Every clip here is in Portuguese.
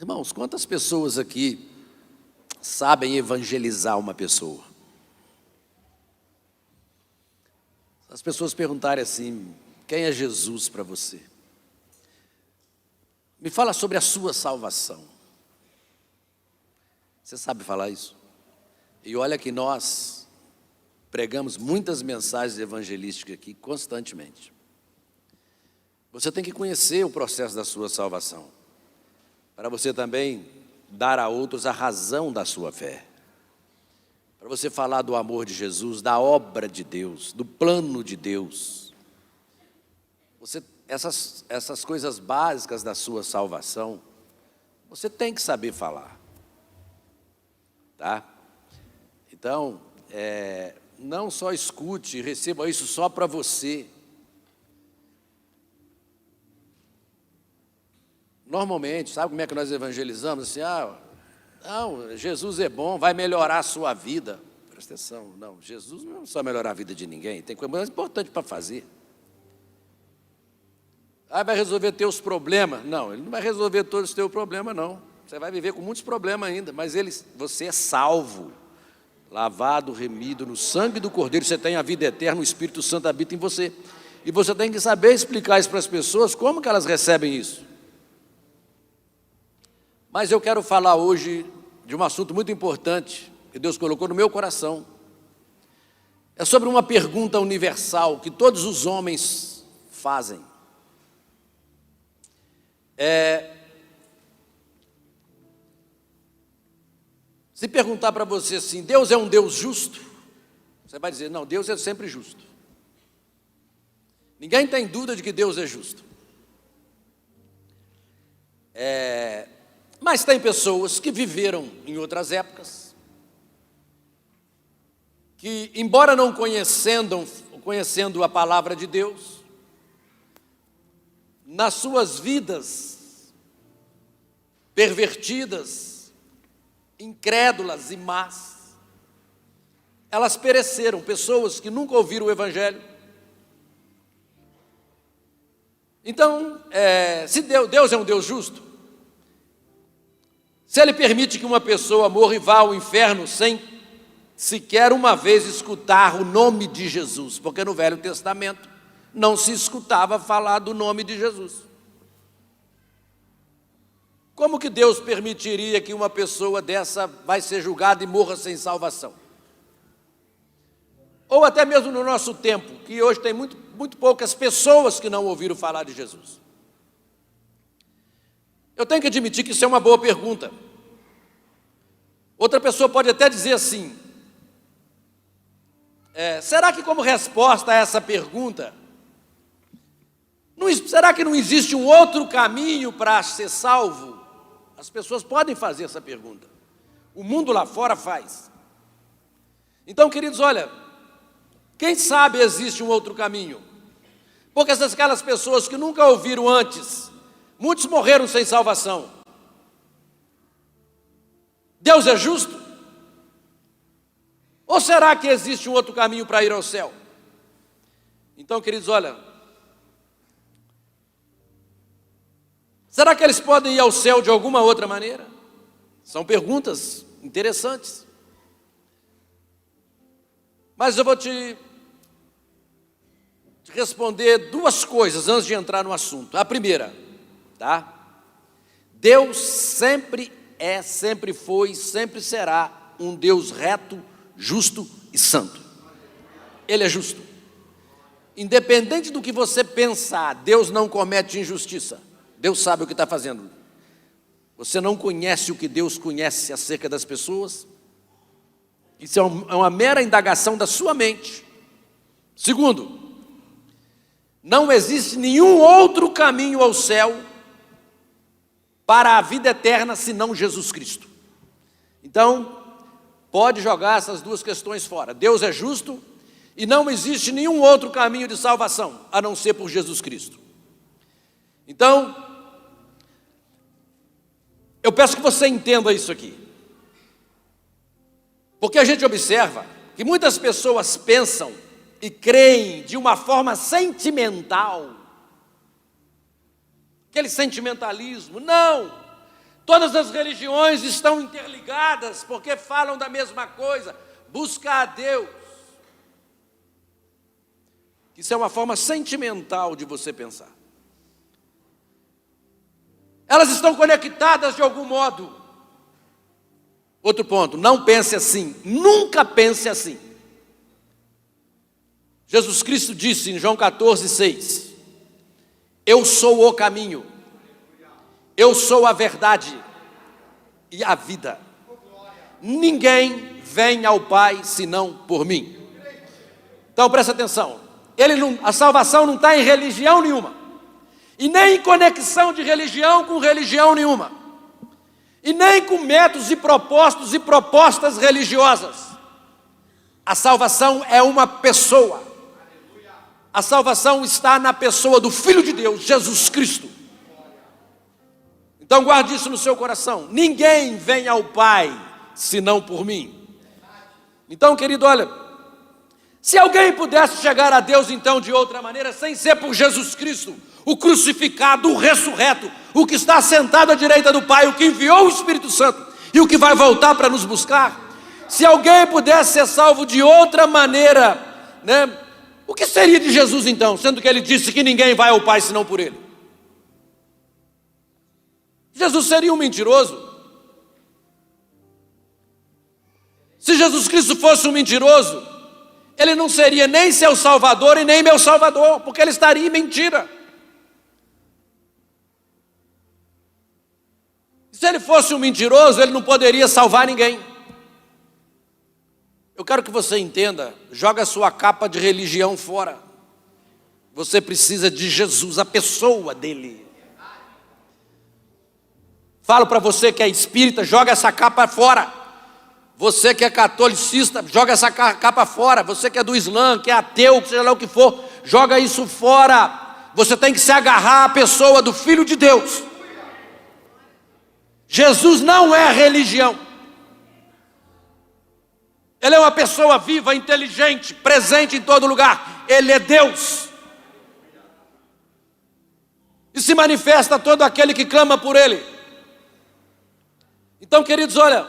Irmãos, quantas pessoas aqui sabem evangelizar uma pessoa? As pessoas perguntarem assim: quem é Jesus para você? Me fala sobre a sua salvação. Você sabe falar isso? E olha que nós pregamos muitas mensagens evangelísticas aqui constantemente. Você tem que conhecer o processo da sua salvação, para você também dar a outros a razão da sua fé. Para você falar do amor de Jesus, da obra de Deus, do plano de Deus. Essas coisas básicas da sua salvação, você tem que saber falar. Tá? Então, não só escute e receba isso só para você. Normalmente, sabe como é que nós evangelizamos? Assim, não, Jesus é bom, vai melhorar a sua vida. Presta atenção, não, Jesus não só melhorar a vida de ninguém, tem coisa mais importante para fazer. Vai resolver teus problemas. Não, ele não vai resolver todos os teus problemas, não. Você vai viver com muitos problemas ainda, mas você é salvo, lavado, remido no sangue do Cordeiro, você tem a vida eterna, o Espírito Santo habita em você. E você tem que saber explicar isso para as pessoas, como que elas recebem isso. Mas eu quero falar hoje de um assunto muito importante que Deus colocou no meu coração. É sobre uma pergunta universal que todos os homens fazem. Se perguntar para você assim: Deus é um Deus justo? Você vai dizer: não, Deus é sempre justo. Ninguém tem dúvida de que Deus é justo. Mas tem pessoas que viveram em outras épocas, que, embora não conhecendo a palavra de Deus, nas suas vidas pervertidas, incrédulas e más, elas pereceram. Pessoas que nunca ouviram o Evangelho. Então, se Deus é um Deus justo, se Ele permite que uma pessoa morra e vá ao inferno sem sequer uma vez escutar o nome de Jesus, porque no Velho Testamento não se escutava falar do nome de Jesus. Como que Deus permitiria que uma pessoa dessa vai ser julgada e morra sem salvação? Ou até mesmo no nosso tempo, que hoje tem muito poucas pessoas que não ouviram falar de Jesus. Eu tenho que admitir que isso é uma boa pergunta. Outra pessoa pode até dizer assim: será que como resposta a essa pergunta, será que não existe um outro caminho para ser salvo? As pessoas podem fazer essa pergunta. O mundo lá fora faz. Então, queridos, olha, quem sabe existe um outro caminho? Porque aquelas pessoas que nunca ouviram antes, muitos morreram sem salvação. Deus é justo? Ou será que existe um outro caminho para ir ao céu? Então, queridos, olha, será que eles podem ir ao céu de alguma outra maneira? São perguntas interessantes. Mas eu vou te responder duas coisas antes de entrar no assunto. A primeira, tá? Deus sempre sempre foi, sempre será um Deus reto, justo e santo. Ele é justo. Independente do que você pensar, Deus não comete injustiça. Deus sabe o que está fazendo. Você não conhece o que Deus conhece acerca das pessoas? Isso é uma mera indagação da sua mente. Segundo, não existe nenhum outro caminho ao céu para a vida eterna senão Jesus Cristo. Então, pode jogar essas duas questões fora. Deus é justo e não existe nenhum outro caminho de salvação a não ser por Jesus Cristo. Então, eu peço que você entenda isso aqui. Porque a gente observa que muitas pessoas pensam e creem de uma forma sentimental. Aquele sentimentalismo. Não! Todas as religiões estão interligadas, porque falam da mesma coisa, buscar a Deus. Isso é uma forma sentimental de você pensar. Elas estão conectadas de algum modo. Outro ponto, não pense assim, nunca pense assim. Jesus Cristo disse em João 14:6, eu sou o caminho, eu sou a verdade e a vida. Ninguém vem ao Pai senão por mim. Então presta atenção, a salvação não está em religião nenhuma, e nem em conexão de religião com religião nenhuma, e nem com métodos e propósitos e propostas religiosas. A salvação é uma pessoa. A salvação está na pessoa do Filho de Deus, Jesus Cristo. Então guarde isso no seu coração. Ninguém vem ao Pai senão por mim. Então, querido, olha, se alguém pudesse chegar a Deus então de outra maneira, sem ser por Jesus Cristo, o crucificado, o ressurreto, o que está sentado à direita do Pai, o que enviou o Espírito Santo e o que vai voltar para nos buscar, se alguém pudesse ser salvo de outra maneira, né? O que seria de Jesus então, sendo que ele disse que ninguém vai ao Pai senão por ele? Jesus seria um mentiroso? Se Jesus Cristo fosse um mentiroso, ele não seria nem seu Salvador e nem meu Salvador, porque ele estaria em mentira. Se ele fosse um mentiroso, ele não poderia salvar ninguém. Eu quero que você entenda, joga a sua capa de religião fora. Você precisa de Jesus, a pessoa dele. Falo para você que é espírita, joga essa capa fora. Você que é catolicista, joga essa capa fora. Você que é do Islã, que é ateu, seja lá o que for, joga isso fora. Você tem que se agarrar à pessoa do Filho de Deus. Jesus não é religião. Ele é uma pessoa viva, inteligente, presente em todo lugar. Ele é Deus. E se manifesta a todo aquele que clama por Ele. Então, queridos, olha,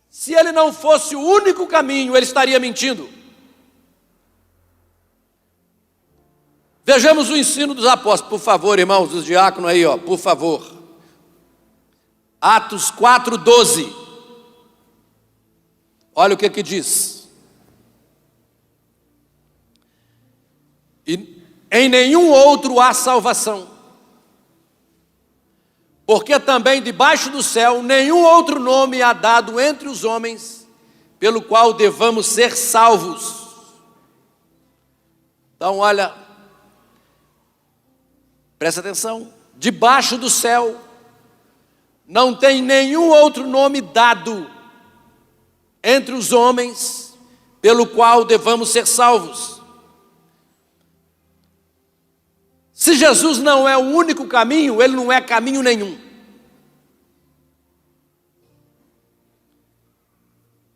se Ele não fosse o único caminho, Ele estaria mentindo. Vejamos o ensino dos apóstolos, por favor, irmãos, os diáconos aí, ó, por favor. Atos 4:12. Olha o que diz. E em nenhum outro há salvação, porque também debaixo do céu nenhum outro nome há dado entre os homens, pelo qual devamos ser salvos. Então olha, presta atenção, debaixo do céu não tem nenhum outro nome dado entre os homens, pelo qual devamos ser salvos. Se Jesus não é o único caminho, Ele não é caminho nenhum.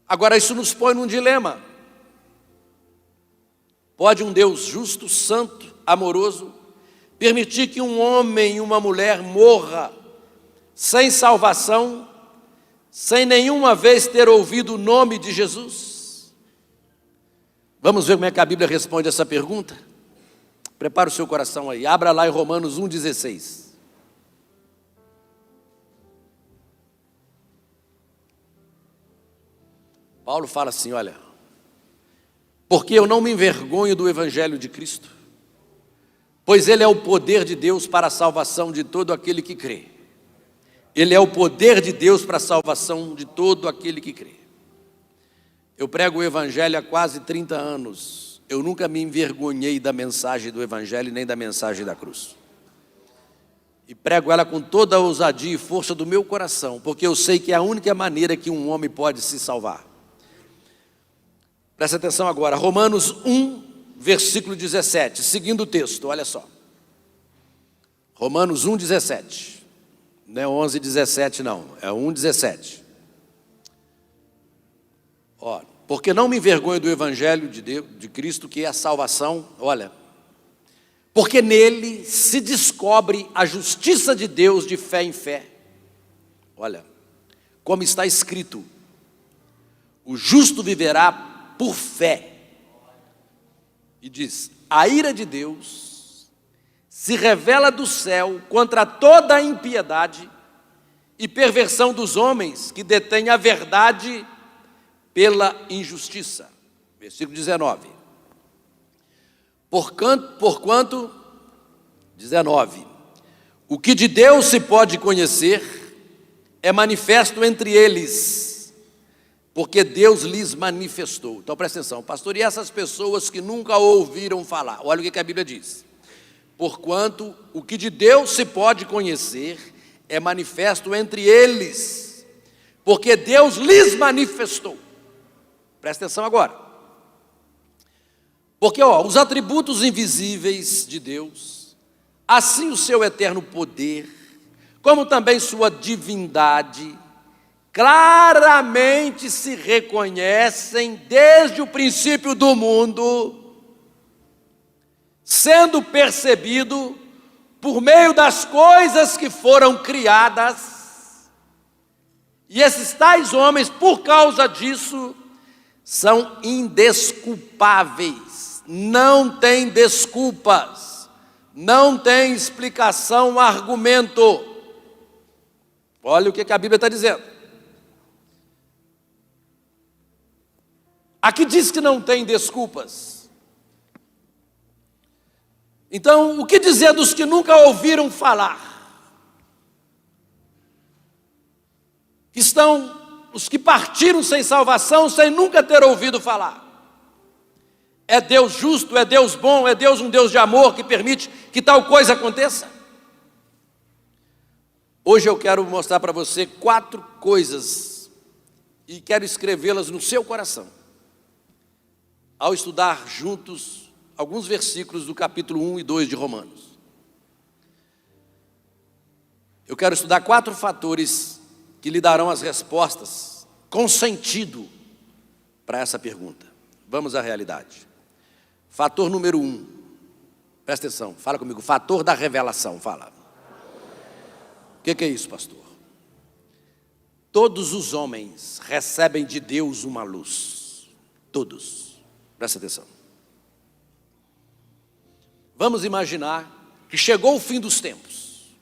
Agora isso nos põe num dilema. Pode um Deus justo, santo, amoroso, permitir que um homem e uma mulher morra sem salvação, sem nenhuma vez ter ouvido o nome de Jesus? Vamos ver como é que a Bíblia responde essa pergunta? Prepara o seu coração aí, abra lá em Romanos 1,16. Paulo fala assim, olha, porque eu não me envergonho do Evangelho de Cristo, pois ele é o poder de Deus para a salvação de todo aquele que crê. Ele é o poder de Deus para a salvação de todo aquele que crê. Eu prego o Evangelho há quase 30 anos. Eu nunca me envergonhei da mensagem do Evangelho, nem da mensagem da cruz. E prego ela com toda a ousadia e força do meu coração, porque eu sei que é a única maneira que um homem pode se salvar. Presta atenção agora, Romanos 1, versículo 17, seguindo o texto, olha só. Romanos 1, 17. Não é 11, 17 não, é 1, 17. Ó, porque não me envergonho do Evangelho de Deus, de Cristo, que é a salvação, olha, porque nele se descobre a justiça de Deus de fé em fé. Olha, como está escrito, o justo viverá por fé. E diz, a ira de Deus se revela do céu contra toda a impiedade e perversão dos homens que detêm a verdade pela injustiça. Versículo 19. Porquanto, 19, o que de Deus se pode conhecer é manifesto entre eles, porque Deus lhes manifestou. Então presta atenção, pastor, e essas pessoas que nunca ouviram falar? Olha o que a Bíblia diz. Porquanto o que de Deus se pode conhecer é manifesto entre eles, porque Deus lhes manifestou. Presta atenção agora. Porque os atributos invisíveis de Deus, assim o seu eterno poder, como também sua divindade, claramente se reconhecem desde o princípio do mundo, sendo percebido por meio das coisas que foram criadas. E esses tais homens, por causa disso, são indesculpáveis. Não tem desculpas, não tem explicação, argumento. Olha o que a Bíblia está dizendo. Aqui diz que não tem desculpas. Então, o que dizer dos que nunca ouviram falar? Estão os que partiram sem salvação, sem nunca ter ouvido falar. É Deus justo, é Deus bom, é Deus um Deus de amor que permite que tal coisa aconteça? Hoje eu quero mostrar para você 4 coisas e quero escrevê-las no seu coração, ao estudar juntos alguns versículos do capítulo 1 e 2 de Romanos. Eu quero estudar 4 fatores que lhe darão as respostas com sentido para essa pergunta. Vamos à realidade. Fator número 1, presta atenção, fala comigo, fator da revelação, fala. O que é isso, pastor? Todos os homens recebem de Deus uma luz, todos, presta atenção. Vamos imaginar que chegou o fim dos tempos,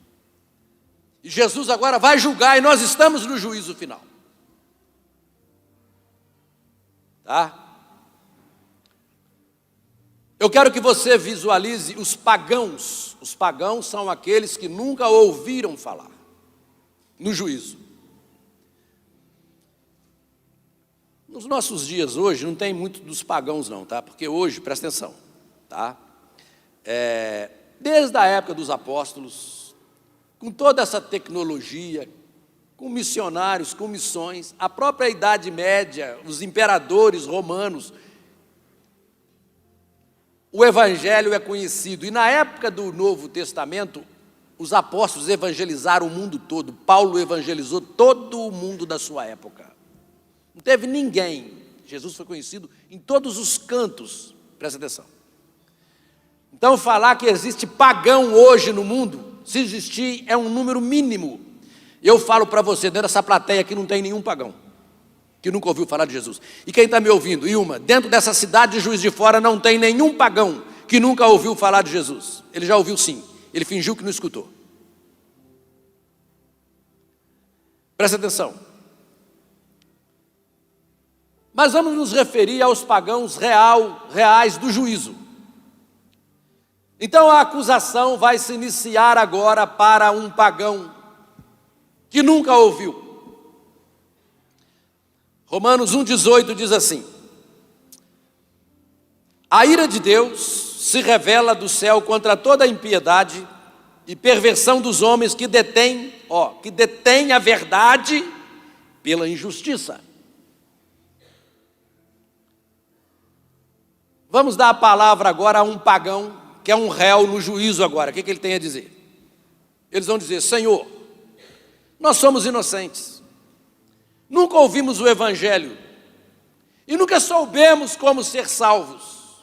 e Jesus agora vai julgar, e nós estamos no juízo final. Tá? Eu quero que você visualize os pagãos. Os pagãos são aqueles que nunca ouviram falar no juízo. Nos nossos dias hoje não tem muito dos pagãos não, tá? Porque hoje, presta atenção, tá? Desde a época dos apóstolos, com toda essa tecnologia, com missionários, com missões, a própria Idade Média, os imperadores romanos, o evangelho é conhecido. E na época do Novo Testamento, os apóstolos evangelizaram o mundo todo. Paulo evangelizou todo o mundo da sua época. Não teve ninguém. Jesus foi conhecido em todos os cantos. Presta atenção. Então, falar que existe pagão hoje no mundo, se existir, é um número mínimo. Eu falo para você, dentro dessa plateia aqui não tem nenhum pagão que nunca ouviu falar de Jesus. E quem está me ouvindo? Ilma, dentro dessa cidade de Juiz de Fora não tem nenhum pagão que nunca ouviu falar de Jesus. Ele já ouviu sim, ele fingiu que não escutou. Presta atenção. Mas vamos nos referir aos pagãos reais do juízo. Então a acusação vai se iniciar agora para um pagão que nunca ouviu. Romanos 1,18 diz assim: a ira de Deus se revela do céu contra toda a impiedade e perversão dos homens que detêm a verdade pela injustiça. Vamos dar a palavra agora a um pagão que é um réu no juízo agora. O que ele tem a dizer? Eles vão dizer: Senhor, nós somos inocentes. Nunca ouvimos o evangelho e nunca soubemos como ser salvos.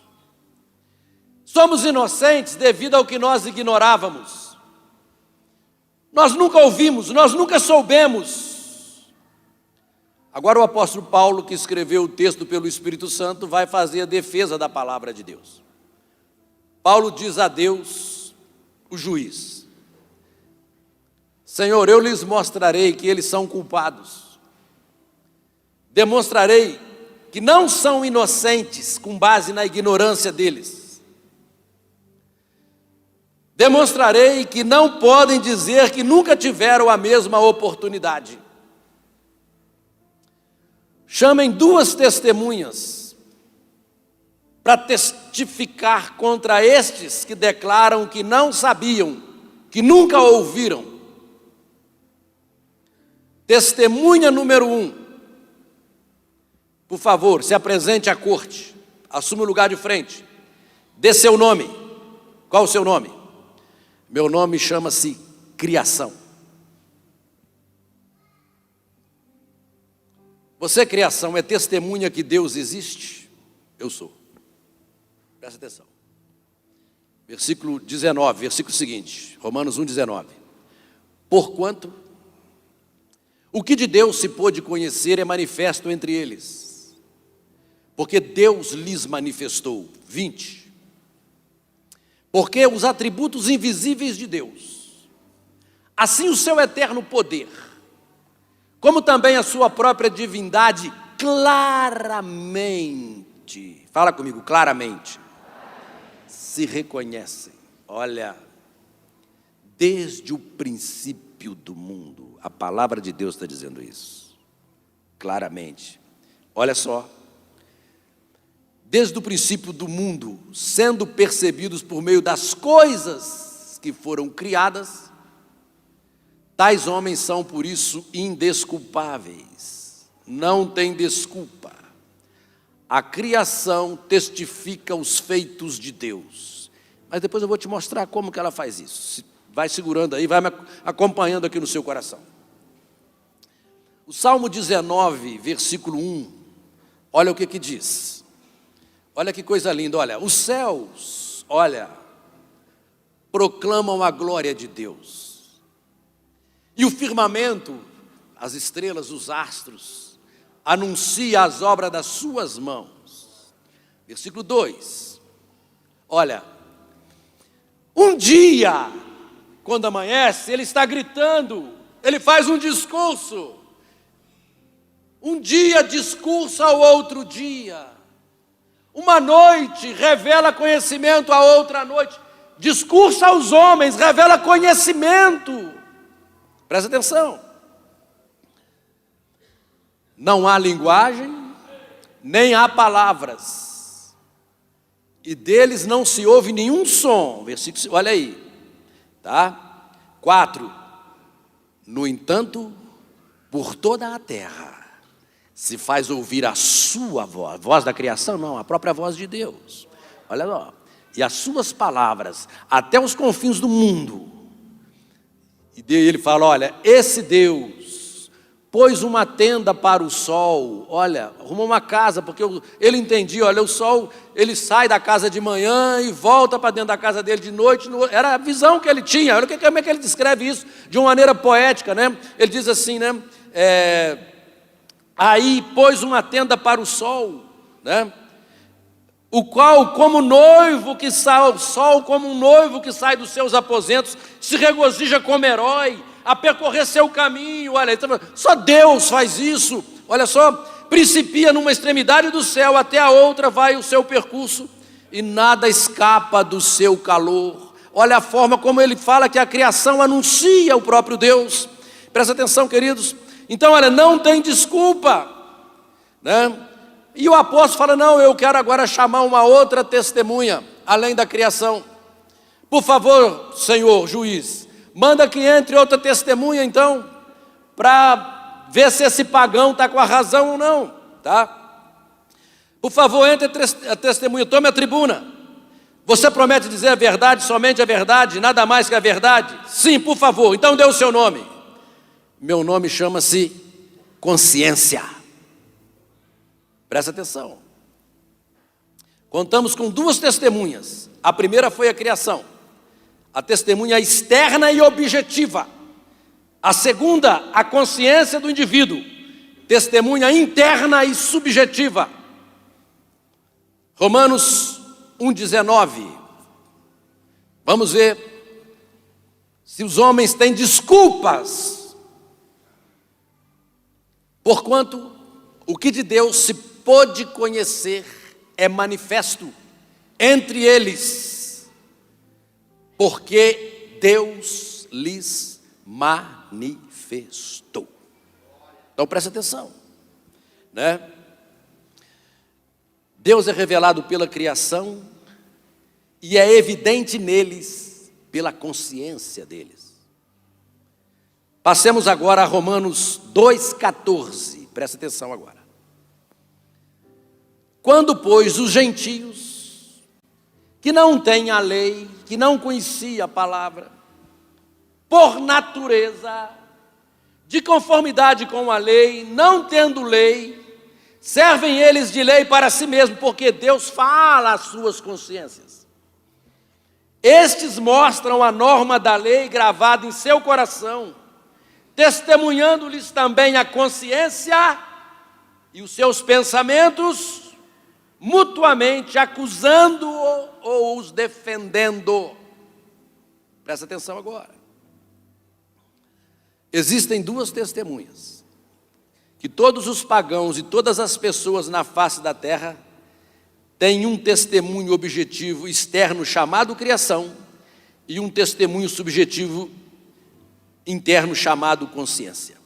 Somos inocentes devido ao que nós ignorávamos. Nós nunca ouvimos, nós nunca soubemos. Agora o apóstolo Paulo, que escreveu o texto pelo Espírito Santo, vai fazer a defesa da palavra de Deus. Paulo diz a Deus, o juiz: Senhor, eu lhes mostrarei que eles são culpados. Demonstrarei que não são inocentes com base na ignorância deles. Demonstrarei que não podem dizer que nunca tiveram a mesma oportunidade. Chamem 2 testemunhas para testificar contra estes que declaram que não sabiam, que nunca ouviram. Testemunha número 1. Por favor, se apresente à corte. Assuma o lugar de frente. Dê seu nome. Qual o seu nome? Meu nome chama-se Criação. Você, Criação, é testemunha que Deus existe? Eu sou. Presta atenção. Versículo 19, versículo seguinte, Romanos 1,19. Porquanto o que de Deus se pôde conhecer é manifesto entre eles, porque Deus lhes manifestou. 20. Porque os atributos invisíveis de Deus, assim o seu eterno poder, como também a sua própria divindade, claramente, fala comigo, claramente, se reconhecem. Olha, desde o princípio do mundo, a palavra de Deus está dizendo isso, claramente. Olha só. Desde o princípio do mundo, sendo percebidos por meio das coisas que foram criadas, tais homens são por isso indesculpáveis, não tem desculpa. A criação testifica os feitos de Deus. Mas depois eu vou te mostrar como que ela faz isso. Vai segurando aí, vai me acompanhando aqui no seu coração. O Salmo 19, versículo 1, olha o que diz. Olha que coisa linda, olha, os céus, olha, proclamam a glória de Deus. E o firmamento, as estrelas, os astros, anuncia as obras das suas mãos. Versículo 2, olha, um dia, quando amanhece, ele está gritando, ele faz um discurso. Um dia discursa ao outro dia. Uma noite revela conhecimento a outra noite. Discursa aos homens, revela conhecimento. Presta atenção. Não há linguagem, nem há palavras. E deles não se ouve nenhum som. Versículo, olha aí. Tá? 4. No entanto, por toda a terra se faz ouvir a sua voz, a voz da criação não, a própria voz de Deus, olha lá, e as suas palavras, até os confins do mundo. E daí ele fala, olha, esse Deus pôs uma tenda para o sol, olha, arrumou uma casa, porque ele entendia, olha, o sol, ele sai da casa de manhã e volta para dentro da casa dele de noite, era a visão que ele tinha, olha como é que ele descreve isso, de uma maneira poética, né? Ele diz assim, né, aí pôs uma tenda para o sol, né? O qual, como noivo que sai, o sol como um noivo que sai dos seus aposentos, se regozija como herói, a percorrer seu caminho. Olha, só Deus faz isso. Olha só, principia numa extremidade do céu, até a outra vai o seu percurso, e nada escapa do seu calor. Olha a forma como ele fala que a criação anuncia o próprio Deus. Presta atenção, queridos. Então, olha, não tem desculpa, né? E o apóstolo fala, não, eu quero agora chamar uma outra testemunha, além da criação. Por favor, Senhor juiz, manda que entre outra testemunha, então, para ver se esse pagão está com a razão ou não, tá? Por favor, entre a testemunha, tome a tribuna. Você promete dizer a verdade, somente a verdade, nada mais que a verdade? Sim, por favor, então dê o seu nome. Meu nome chama-se Consciência. Presta atenção. Contamos com 2 testemunhas. A primeira foi a criação, a testemunha externa e objetiva. A segunda, a consciência do indivíduo, testemunha interna e subjetiva. Romanos 1,19. Vamos ver se os homens têm desculpas, porquanto o que de Deus se pôde conhecer é manifesto entre eles, porque Deus lhes manifestou. Então presta atenção, né? Deus é revelado pela criação e é evidente neles pela consciência deles. Passemos agora a Romanos 2,14, presta atenção agora. Quando, pois, os gentios, que não têm a lei, que não conheciam a palavra, por natureza, de conformidade com a lei, não tendo lei, servem eles de lei para si mesmos, porque Deus fala às suas consciências. Estes mostram a norma da lei gravada em seu coração, testemunhando-lhes também a consciência e os seus pensamentos, mutuamente acusando ou os defendendo. Presta atenção agora. Existem duas testemunhas, que todos os pagãos e todas as pessoas na face da terra têm um testemunho objetivo externo chamado criação e um testemunho subjetivo interno chamado consciência.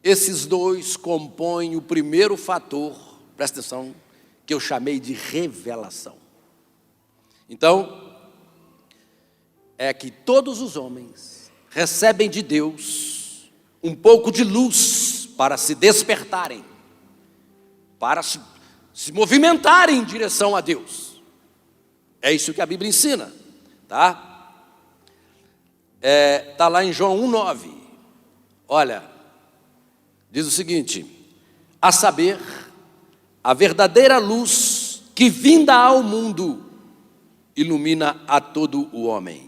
Esses dois compõem o primeiro fator, presta atenção, que eu chamei de revelação. Então, é que todos os homens recebem de Deus um pouco de luz para se despertarem, para se movimentarem em direção a Deus. É isso que a Bíblia ensina, tá? Está lá em João 1,9. Olha, diz o seguinte: a saber, a verdadeira luz que vinda ao mundo ilumina a todo o homem.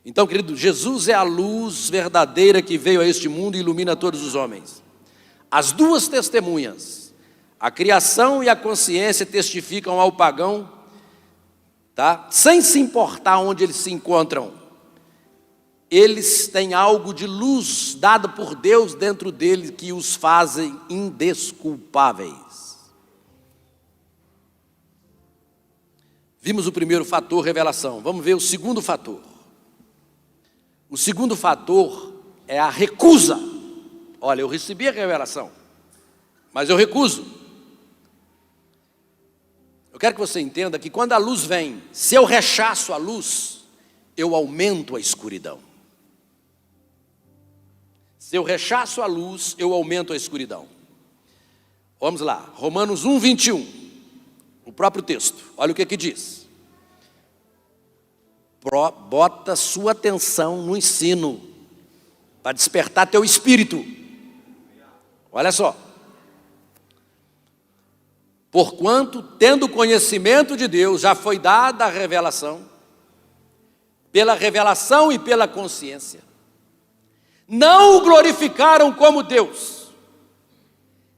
Então, querido, Jesus é a luz verdadeira que veio a este mundo e ilumina todos os homens. As duas testemunhas, a criação e a consciência, testificam ao pagão, tá? Sem se importar onde eles se encontram. Eles têm algo de luz dado por Deus dentro deles que os fazem indesculpáveis. Vimos o primeiro fator, revelação. Vamos ver o segundo fator. O segundo fator é a recusa. Olha, eu recebi a revelação, mas eu recuso. Eu quero que você entenda que quando a luz vem, se eu rechaço a luz, eu aumento a escuridão. Se eu rechaço a luz, eu aumento a escuridão. Vamos lá, Romanos 1,21, o próprio texto, olha o que diz. Bota sua atenção no ensino, para despertar teu espírito. Olha só. Porquanto, tendo conhecimento de Deus, já foi dada a revelação, pela revelação e pela consciência, não o glorificaram como Deus,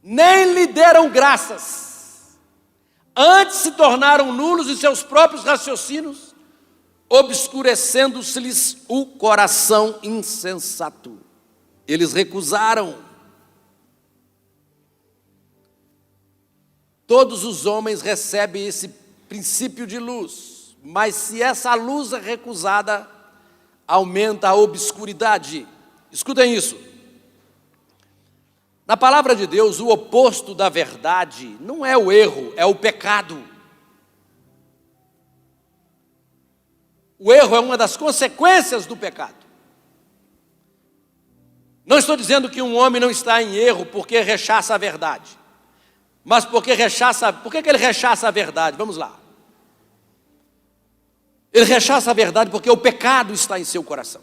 nem lhe deram graças, antes se tornaram nulos em seus próprios raciocínios, obscurecendo-se-lhes o coração insensato. Eles recusaram. Todos os homens recebem esse princípio de luz, mas se essa luz é recusada, aumenta a obscuridade. Escutem isso. Na palavra de Deus, o oposto da verdade não é o erro, é o pecado. O erro é uma das consequências do pecado. Não estou dizendo que um homem não está em erro porque rechaça a verdade, mas porque rechaça. Por que ele rechaça a verdade? Vamos lá. Ele rechaça a verdade porque o pecado está em seu coração.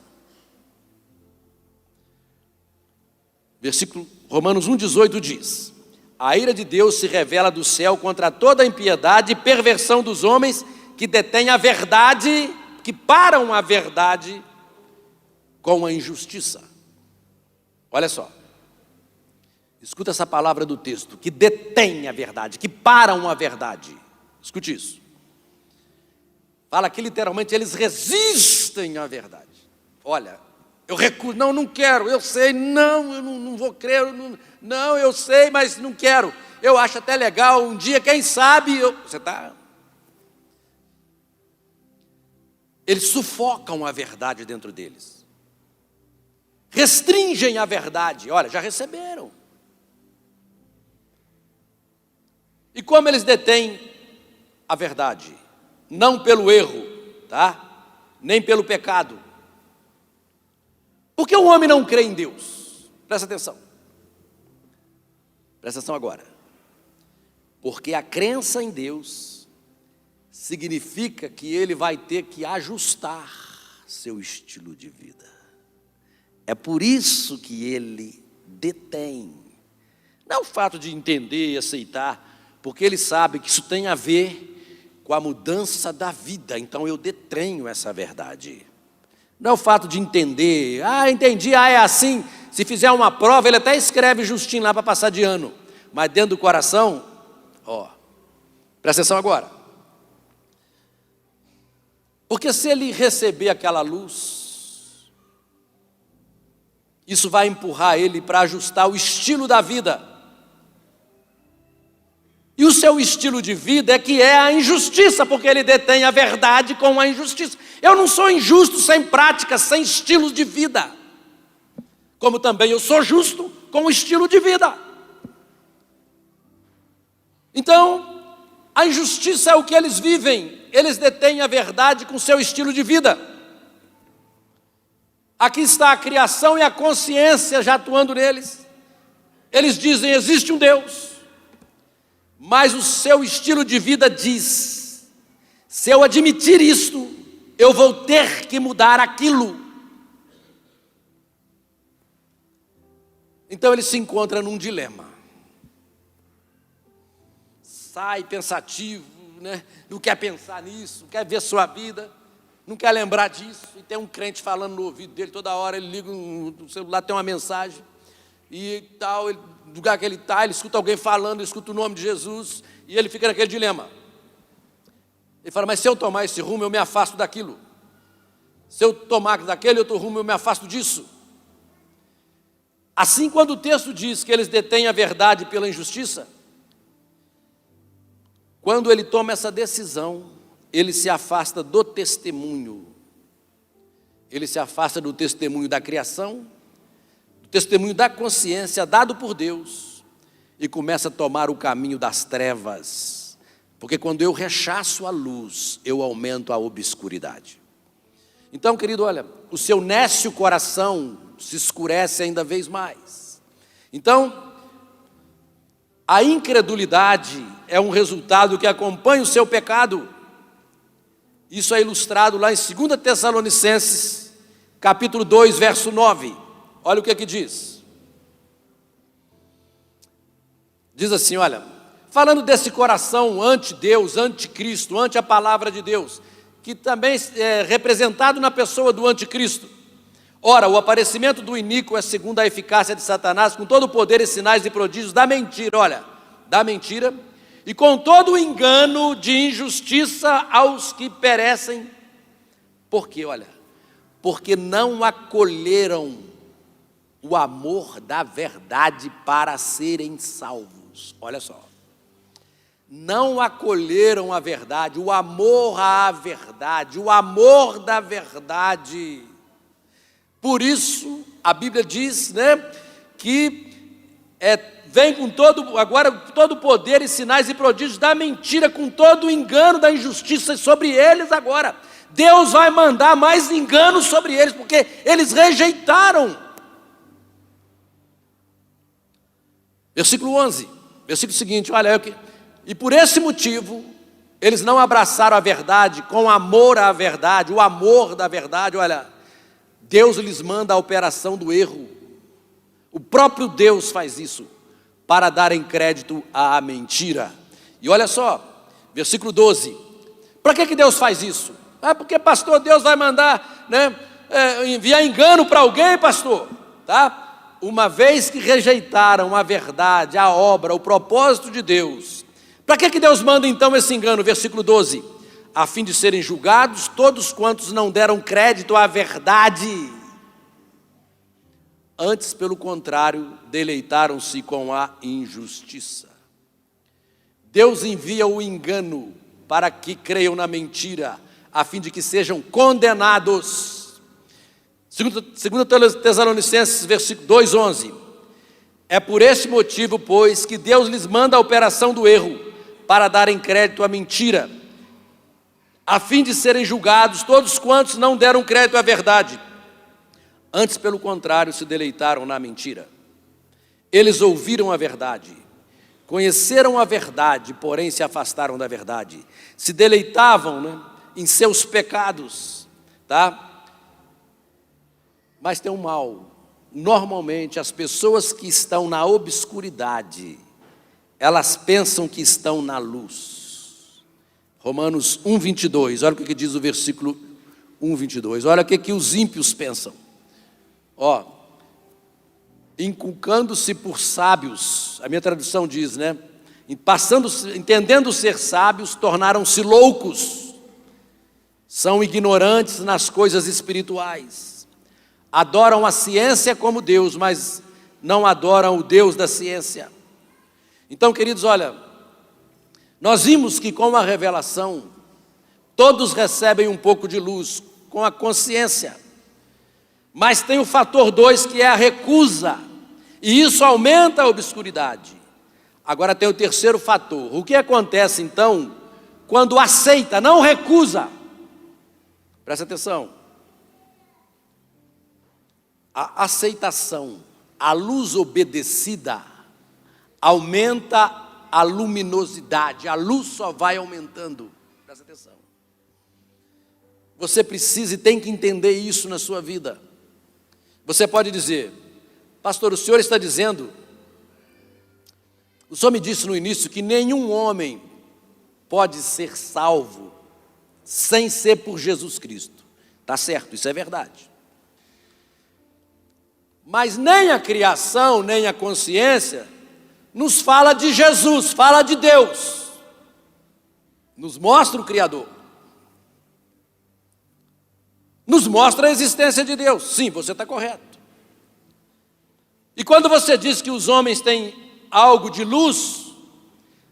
Versículo Romanos 1,18 diz: A ira de Deus se revela do céu contra toda a impiedade e perversão dos homens que detêm a verdade, que param a verdade com a injustiça. Olha só, escuta essa palavra do texto, que detém a verdade, que param a verdade. Escute isso. Fala que literalmente eles resistem à verdade. Olha, eu recuso, não quero, eu sei, eu não vou crer, não, eu sei, mas não quero. Eu acho até legal, um dia, quem sabe, você está... Eles sufocam a verdade dentro deles. Restringem a verdade. Olha, já receberam. E como eles detêm a verdade? Não pelo erro, tá? Nem pelo pecado. Por que o homem não crê em Deus? Presta atenção. Presta atenção agora. Porque a crença em Deus significa que ele vai ter que ajustar seu estilo de vida. É por isso que ele detém. Não é o fato de entender e aceitar, porque ele sabe que isso tem a ver com a mudança da vida. Então eu detenho essa verdade. Não é o fato de entender, entendi, é assim. Se fizer uma prova, ele até escreve justinho lá para passar de ano. Mas dentro do coração, presta atenção agora. Porque se ele receber aquela luz, isso vai empurrar ele para ajustar o estilo da vida. E o seu estilo de vida é a injustiça, porque ele detém a verdade com a injustiça. Eu não sou injusto sem prática, sem estilo de vida. Como também eu sou justo com o estilo de vida. Então, a injustiça é o que eles vivem. Eles detêm a verdade com seu estilo de vida. Aqui está a criação e a consciência já atuando neles. Eles dizem, existe um Deus. Mas o seu estilo de vida diz, se eu admitir isto, eu vou ter que mudar aquilo. Então ele se encontra num dilema. Sai pensativo, não quer pensar nisso, não quer ver sua vida, não quer lembrar disso. E tem um crente falando no ouvido dele, toda hora ele liga no celular, tem uma mensagem, e tal, no lugar que ele está, ele escuta alguém falando, ele escuta o nome de Jesus, e ele fica naquele dilema. Ele fala, mas se eu tomar esse rumo, eu me afasto daquilo. Se eu tomar daquele outro rumo, eu me afasto disso. Assim, quando o texto diz que eles detêm a verdade pela injustiça, quando ele toma essa decisão, ele se afasta do testemunho. Ele se afasta do testemunho da criação, do testemunho da consciência dado por Deus, e começa a tomar o caminho das trevas. Porque quando eu rechaço a luz, eu aumento a obscuridade. Então, querido, olha, o seu nécio coração se escurece ainda vez mais. Então, a incredulidade é um resultado que acompanha o seu pecado. Isso é ilustrado lá em 2 Tessalonicenses, capítulo 2, verso 9. Olha o que diz. Diz assim, olha, falando desse coração anti-Deus, anticristo, ante a palavra de Deus, que também é representado na pessoa do anticristo. Ora, o aparecimento do iníquo é segundo a eficácia de Satanás, com todo o poder e sinais e prodígios da mentira, da mentira, e com todo o engano de injustiça aos que perecem. Por quê? Porque não acolheram o amor da verdade para serem salvos. Olha só. Não acolheram a verdade, o amor à verdade, o amor da verdade. Por isso, a Bíblia diz, que vem com todo o poder e sinais e prodígios da mentira, com todo o engano da injustiça sobre eles agora. Deus vai mandar mais engano sobre eles, porque eles rejeitaram. Versículo 11, versículo seguinte, olha, e por esse motivo, eles não abraçaram a verdade com amor à verdade, o amor da verdade, olha, Deus lhes manda a operação do erro. O próprio Deus faz isso. para darem crédito à mentira. E olha só, versículo 12. Para que Deus faz isso? Porque, pastor, Deus vai mandar, enviar engano para alguém, pastor, tá? Uma vez que rejeitaram a verdade, a obra, o propósito de Deus, para que Deus manda então esse engano? Versículo 12. A fim de serem julgados todos quantos não deram crédito à verdade. Antes, pelo contrário, deleitaram-se com a injustiça. Deus envia o engano para que creiam na mentira, a fim de que sejam condenados. 2 Tessalonicenses, versículo 2:11. É por este motivo, pois, que Deus lhes manda a operação do erro, para darem crédito à mentira, a fim de serem julgados todos quantos não deram crédito à verdade. Antes, pelo contrário, se deleitaram na mentira. Eles ouviram a verdade, conheceram a verdade, porém se afastaram da verdade. Se deleitavam, em seus pecados, tá? Mas tem um mal. Normalmente, as pessoas que estão na obscuridade, elas pensam que estão na luz. Romanos 1:22, olha o que diz o versículo 1:22. Olha o que os ímpios pensam. Inculcando-se por sábios, a minha tradução diz, entendendo ser sábios, tornaram-se loucos. São ignorantes nas coisas espirituais. Adoram a ciência como Deus, mas não adoram o Deus da ciência. Então, queridos, olha, nós vimos que com a revelação, todos recebem um pouco de luz, com a consciência. Mas tem o fator 2, que é a recusa, e isso aumenta a obscuridade. Agora tem o terceiro fator. O que acontece então, quando aceita, não recusa? Presta atenção. A aceitação, a luz obedecida, aumenta a luminosidade, a luz só vai aumentando. Presta atenção. Você precisa e tem que entender isso na sua vida. Você pode dizer, pastor, o senhor está dizendo, o senhor me disse no início que nenhum homem pode ser salvo sem ser por Jesus Cristo. Está certo, isso é verdade. Mas nem a criação, nem a consciência nos fala de Jesus, fala de Deus. Nos mostra o Criador. Nos mostra a existência de Deus. Sim, você está correto. E quando você diz que os homens têm algo de luz,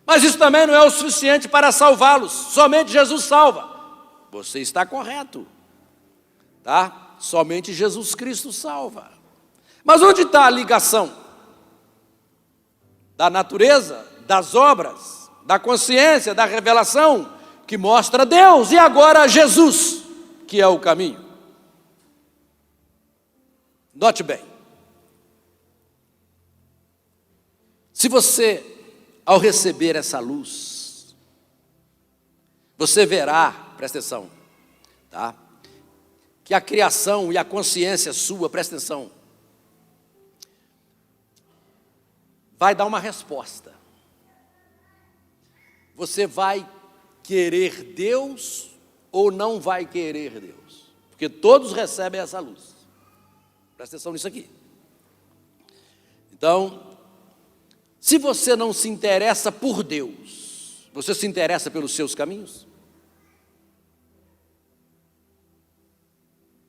mas isso também não é o suficiente para salvá-los, somente Jesus salva. Você está correto, tá? Somente Jesus Cristo salva. Mas onde está a ligação? Da natureza, das obras, da consciência, da revelação, que mostra Deus, e agora Jesus, que é o caminho. Note bem, se você, ao receber essa luz, você verá, presta atenção, tá? Que a criação e a consciência sua, presta atenção, vai dar uma resposta. Você vai querer Deus ou não vai querer Deus? Porque todos recebem essa luz. Presta atenção nisso aqui. Então, se você não se interessa por Deus, você se interessa pelos seus caminhos?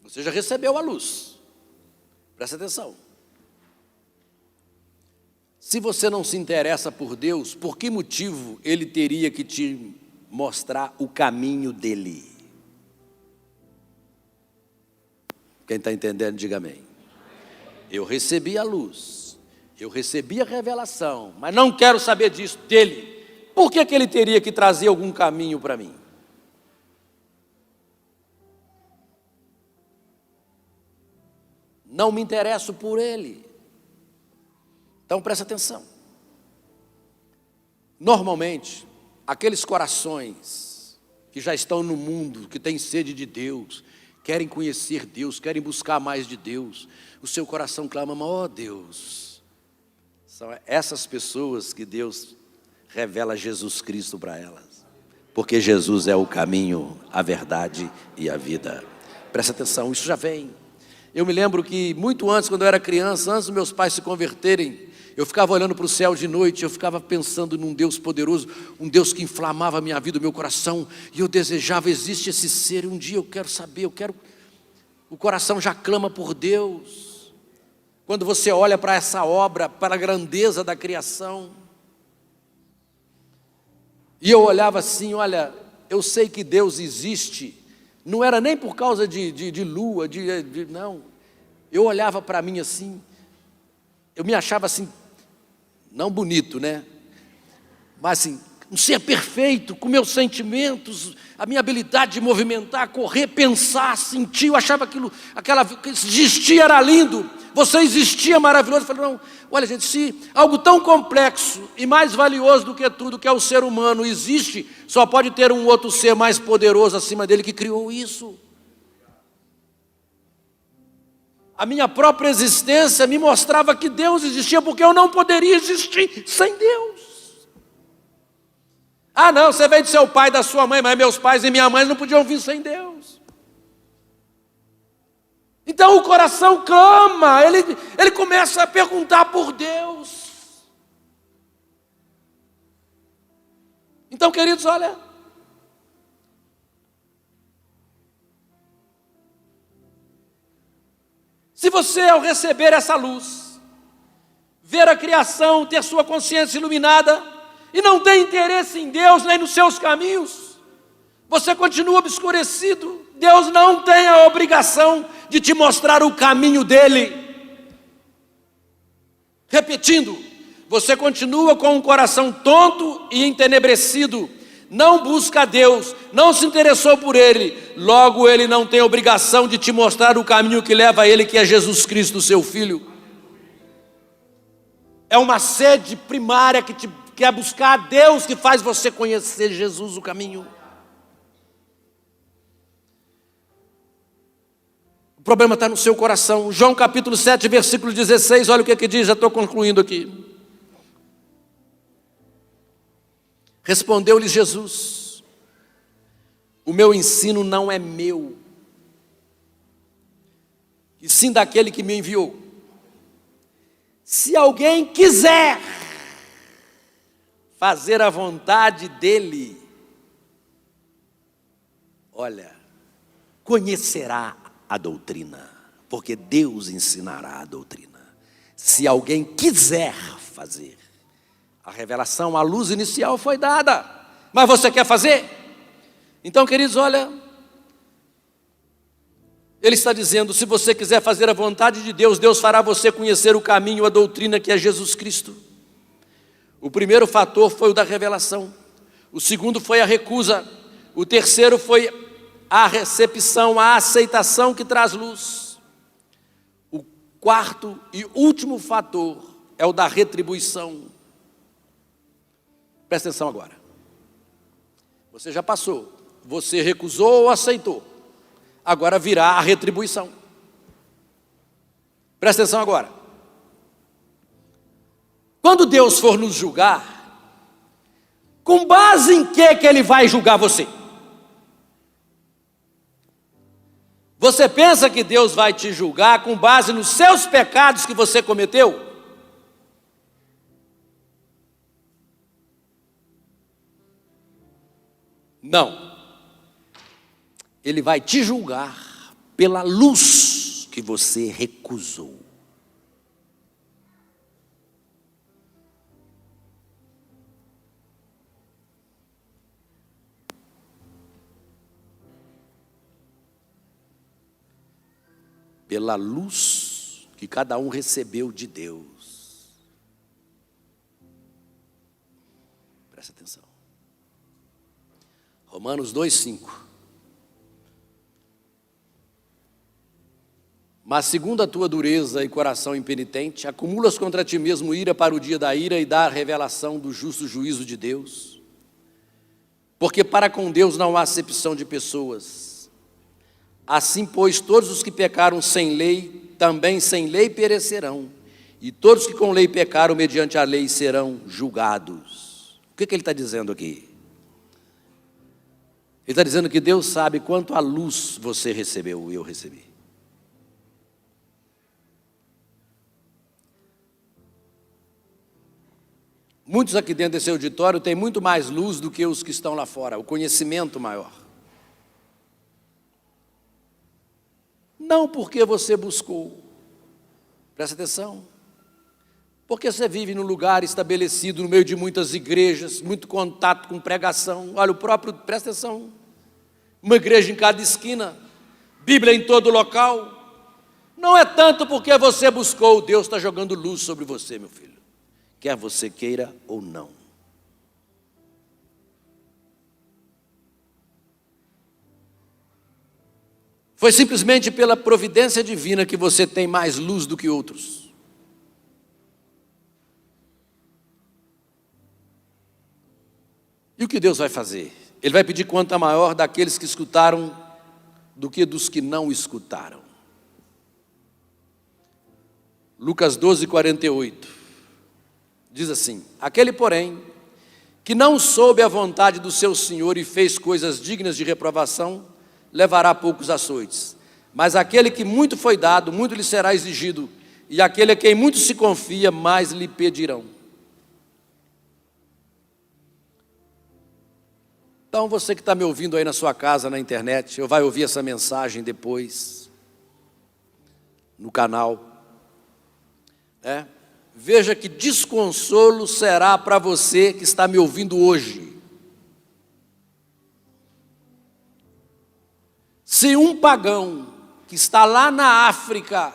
Você já recebeu a luz. Presta atenção. Se você não se interessa por Deus, por que motivo Ele teria que te mostrar o caminho dEle? Quem está entendendo, diga amém. Eu recebi a luz, eu recebi a revelação, mas não quero saber disso dEle. Por que Ele teria que trazer algum caminho para mim? Não me interesso por Ele. Então presta atenção. Normalmente, aqueles corações que já estão no mundo, que têm sede de Deus, querem conhecer Deus, querem buscar mais de Deus, o seu coração clama, ó Deus, São essas pessoas que Deus revela Jesus Cristo para elas. Porque Jesus é o caminho, a verdade e a vida. Presta atenção, isso já vem. Eu me lembro que muito antes, quando eu era criança, antes dos meus pais se converterem, eu ficava olhando para o céu de noite, eu ficava pensando num Deus poderoso, um Deus que inflamava a minha vida, o meu coração, e eu desejava, existe esse ser, um dia eu quero saber, o coração já clama por Deus. Quando você olha para essa obra, para a grandeza da criação, e eu olhava assim, olha, eu sei que Deus existe, não era nem por causa de lua, não, eu olhava para mim assim, eu me achava assim, não bonito, né? Mas assim, um ser perfeito, com meus sentimentos, a minha habilidade de movimentar, correr, pensar, sentir, eu achava que existir era lindo, você existia maravilhoso. Eu falei, não, olha gente, se algo tão complexo e mais valioso do que tudo, que é o ser humano, existe, só pode ter um outro ser mais poderoso acima dele que criou isso. A minha própria existência me mostrava que Deus existia, porque eu não poderia existir sem Deus. Ah não, você veio do seu pai e da sua mãe, mas meus pais e minha mãe não podiam vir sem Deus. Então o coração clama, ele começa a perguntar por Deus. Então queridos, olha, se você, ao receber essa luz, ver a criação, ter sua consciência iluminada, e não tem interesse em Deus, nem nos seus caminhos, você continua obscurecido. Deus não tem a obrigação de te mostrar o caminho dele. Repetindo, você continua com um coração tonto e entenebrecido, não busca Deus, não se interessou por Ele, logo Ele não tem obrigação de te mostrar o caminho que leva a Ele, que é Jesus Cristo, seu Filho. É uma sede primária que é buscar a Deus, que faz você conhecer Jesus, o caminho. O problema está no seu coração. João capítulo 7, versículo 16, olha o que diz, já estou concluindo aqui. Respondeu-lhes Jesus: o meu ensino não é meu, e sim daquele que me enviou. Se alguém quiser fazer a vontade dele, olha, conhecerá a doutrina, porque Deus ensinará a doutrina. Se alguém quiser fazer, a revelação, a luz inicial foi dada, mas você quer fazer? Então, queridos, olha, Ele está dizendo, se você quiser fazer a vontade de Deus, Deus fará você conhecer o caminho, a doutrina que é Jesus Cristo. O primeiro fator foi o da revelação, o segundo foi a recusa, o terceiro foi a recepção, a aceitação que traz luz. O quarto e último fator é o da retribuição. Presta atenção agora. Você já passou, você recusou ou aceitou. Agora virá a retribuição. Presta atenção agora. Quando Deus for nos julgar, com base em que Ele vai julgar você? Você pensa que Deus vai te julgar com base nos seus pecados que você cometeu? Não. Ele vai te julgar pela luz que você recusou. Pela luz que cada um recebeu de Deus. Presta atenção. Romanos 2:5. Mas segundo a tua dureza e coração impenitente, acumulas contra ti mesmo ira para o dia da ira e da revelação do justo juízo de Deus. Porque para com Deus não há acepção de pessoas. Assim, pois, todos os que pecaram sem lei, também sem lei perecerão. e todos que com lei pecaram mediante a lei serão julgados. O que ele está dizendo aqui? Ele está dizendo que Deus sabe quanto a luz você recebeu e eu recebi. Muitos aqui dentro desse auditório têm muito mais luz do que os que estão lá fora, o conhecimento maior. Não porque você buscou, presta atenção, porque você vive num lugar estabelecido no meio de muitas igrejas, muito contato com pregação. Olha, o próprio, presta atenção, uma igreja em cada esquina, Bíblia em todo local. Não é tanto porque você buscou, Deus está jogando luz sobre você, meu filho, quer você queira ou não. Foi simplesmente pela providência divina que você tem mais luz do que outros. E o que Deus vai fazer? Ele vai pedir conta maior daqueles que escutaram do que dos que não escutaram. Lucas 12, 48. Diz assim: aquele, porém, que não soube a vontade do seu Senhor e fez coisas dignas de reprovação, levará poucos açoites. Mas aquele que muito foi dado, muito lhe será exigido, e aquele a quem muito se confia, mais lhe pedirão. Então você que está me ouvindo aí na sua casa, na internet, ou vai ouvir essa mensagem depois, no canal, veja que desconsolo será para você que está me ouvindo hoje. Se um pagão que está lá na África,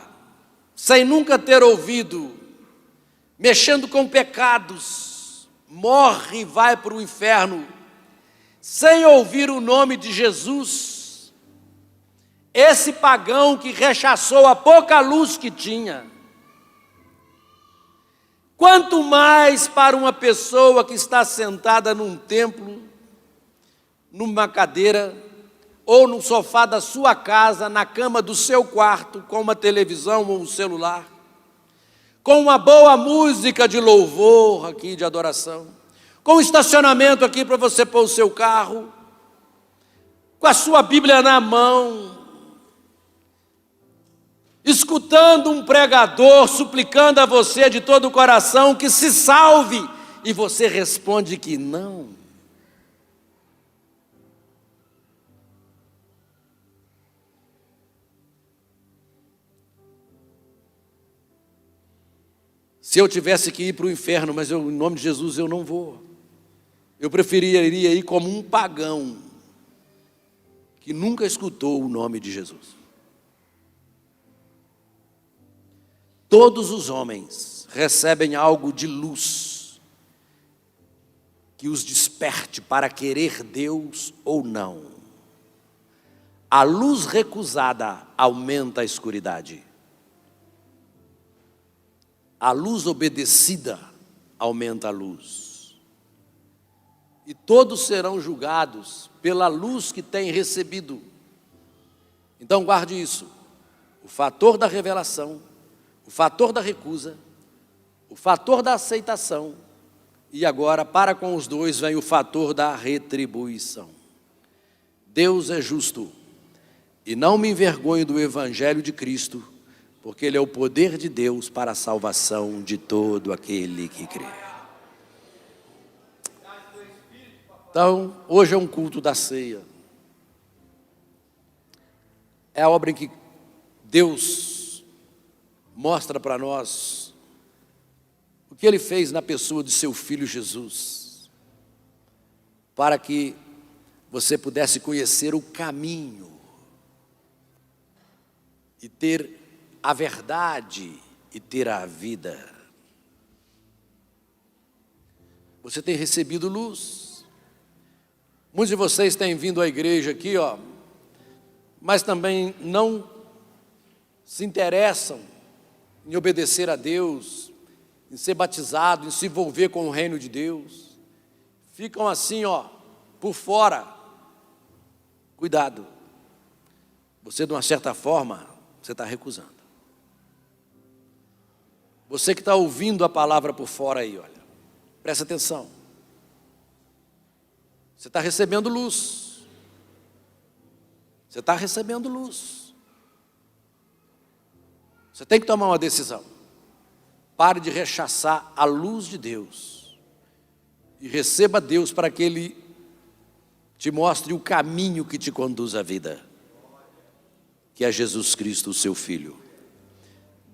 sem nunca ter ouvido, mexendo com pecados, morre e vai para o inferno, sem ouvir o nome de Jesus, esse pagão que rechaçou a pouca luz que tinha, quanto mais para uma pessoa que está sentada num templo, numa cadeira, ou no sofá da sua casa, na cama do seu quarto, com uma televisão ou um celular, com uma boa música de louvor aqui, de adoração, com um estacionamento aqui para você pôr o seu carro, com a sua Bíblia na mão, escutando um pregador, suplicando a você de todo o coração que se salve, e você responde que não. Se eu tivesse que ir para o inferno, mas em nome de Jesus eu não vou. Eu preferiria ir como um pagão que nunca escutou o nome de Jesus. Todos os homens recebem algo de luz que os desperte para querer Deus ou não. A luz recusada aumenta a escuridade. A luz obedecida aumenta a luz. E todos serão julgados pela luz que têm recebido. Então guarde isso. O fator da revelação, o fator da recusa, o fator da aceitação, e agora, para com os dois, vem o fator da retribuição. Deus é justo, e não me envergonho do Evangelho de Cristo, porque Ele é o poder de Deus para a salvação de todo aquele que crê. Então, hoje é um culto da ceia. É a obra em que Deus mostra para nós o que Ele fez na pessoa de seu Filho Jesus, para que você pudesse conhecer o caminho e ter a verdade e ter a vida. Você tem recebido luz. Muitos de vocês têm vindo à igreja aqui, mas também não se interessam em obedecer a Deus, em ser batizado, em se envolver com o reino de Deus. Ficam assim, por fora. Cuidado. Você, de uma certa forma, você está recusando. Você que está ouvindo a palavra por fora aí, olha, presta atenção. Você está recebendo luz. Você está recebendo luz. Você tem que tomar uma decisão. Pare de rechaçar a luz de Deus e receba Deus para que Ele te mostre o caminho que te conduz à vida, que é Jesus Cristo, o seu Filho.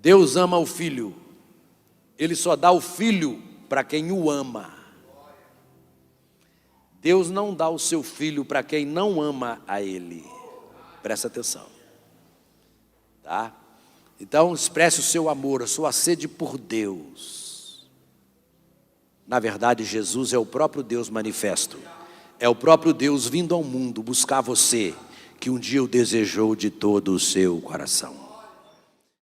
Deus ama o Filho. Ele só dá o Filho para quem o ama. Deus não dá o seu Filho para quem não ama a Ele. Presta atenção. Tá? Então, expresse o seu amor, a sua sede por Deus. Na verdade, Jesus é o próprio Deus manifesto. É o próprio Deus vindo ao mundo buscar você, que um dia o desejou de todo o seu coração.